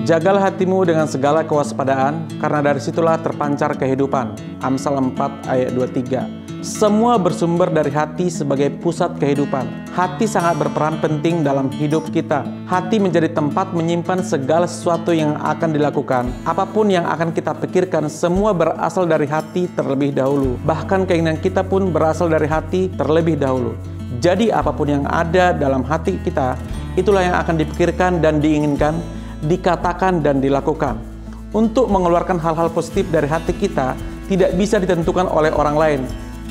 Jagalah hatimu dengan segala kewaspadaan, karena dari situlah terpancar kehidupan. Amsal 4 ayat 23. Semua bersumber dari hati sebagai pusat kehidupan. Hati sangat berperan penting dalam hidup kita. Hati menjadi tempat menyimpan segala sesuatu yang akan dilakukan. Apapun yang akan kita pikirkan, semua berasal dari hati terlebih dahulu. Bahkan keinginan kita pun berasal dari hati terlebih dahulu. Jadi apapun yang ada dalam hati kita, itulah yang akan dipikirkan dan diinginkan, dikatakan dan dilakukan. Untuk mengeluarkan hal-hal positif dari hati kita tidak bisa ditentukan oleh orang lain,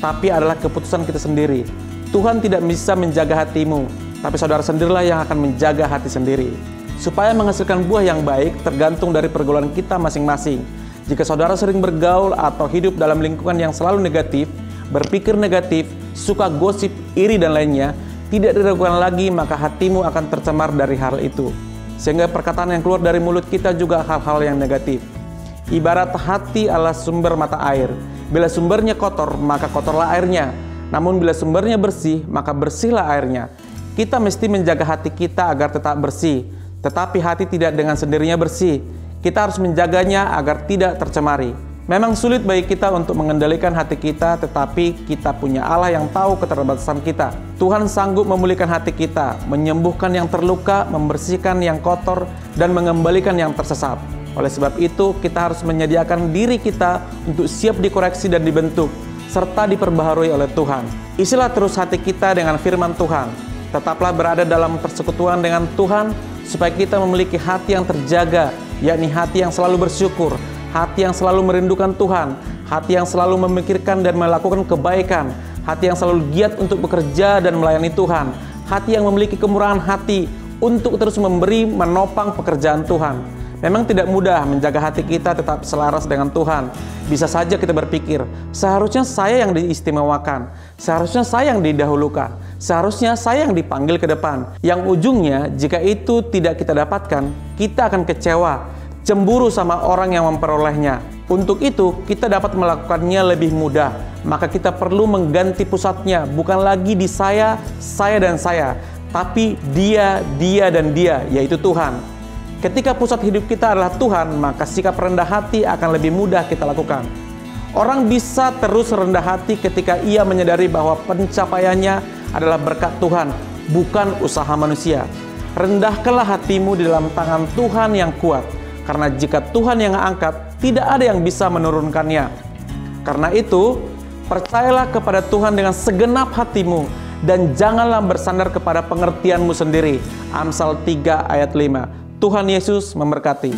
tapi adalah keputusan kita sendiri. Tuhan tidak bisa menjaga hatimu, tapi saudara sendirilah yang akan menjaga hati sendiri. Supaya menghasilkan buah yang baik tergantung dari pergaulan kita masing-masing. Jika saudara sering bergaul atau hidup dalam lingkungan yang selalu negatif, berpikir negatif, suka gosip, iri dan lainnya, tidak diragukan lagi, maka hatimu akan tercemar dari hal itu. Sehingga perkataan yang keluar dari mulut kita juga hal-hal yang negatif. Ibarat hati adalah sumber mata air. Bila sumbernya kotor, maka kotorlah airnya. Namun bila sumbernya bersih, maka bersihlah airnya. Kita mesti menjaga hati kita agar tetap bersih. Tetapi hati tidak dengan sendirinya bersih. Kita harus menjaganya agar tidak tercemari. Memang sulit bagi kita untuk mengendalikan hati kita, tetapi kita punya Allah yang tahu keterbatasan kita. Tuhan sanggup memulihkan hati kita, menyembuhkan yang terluka, membersihkan yang kotor, dan mengembalikan yang tersesat. Oleh sebab itu, kita harus menyediakan diri kita untuk siap dikoreksi dan dibentuk, serta diperbaharui oleh Tuhan. Isilah terus hati kita dengan firman Tuhan. Tetaplah berada dalam persekutuan dengan Tuhan, supaya kita memiliki hati yang terjaga, yakni hati yang selalu bersyukur, hati yang selalu merindukan Tuhan, hati yang selalu memikirkan dan melakukan kebaikan, hati yang selalu giat untuk bekerja dan melayani Tuhan, hati yang memiliki kemurahan hati untuk terus memberi menopang pekerjaan Tuhan. Memang tidak mudah menjaga hati kita tetap selaras dengan Tuhan. Bisa saja kita berpikir, seharusnya saya yang diistimewakan, seharusnya saya yang didahulukan, seharusnya saya yang dipanggil ke depan. Yang ujungnya, jika itu tidak kita dapatkan, kita akan kecewa, cemburu sama orang yang memperolehnya. Untuk itu, kita dapat melakukannya lebih mudah. Maka kita perlu mengganti pusatnya, bukan lagi di saya dan saya, tapi dia, dan dia, yaitu Tuhan. Ketika pusat hidup kita adalah Tuhan, maka sikap rendah hati akan lebih mudah kita lakukan. Orang bisa terus rendah hati ketika ia menyadari bahwa pencapaiannya adalah berkat Tuhan, bukan usaha manusia. Rendahkanlah hatimu di dalam tangan Tuhan yang kuat. Karena jika Tuhan yang angkat, tidak ada yang bisa menurunkannya. Karena itu, percayalah kepada Tuhan dengan segenap hatimu, dan janganlah bersandar kepada pengertianmu sendiri. Amsal 3 ayat 5. Tuhan Yesus memberkati.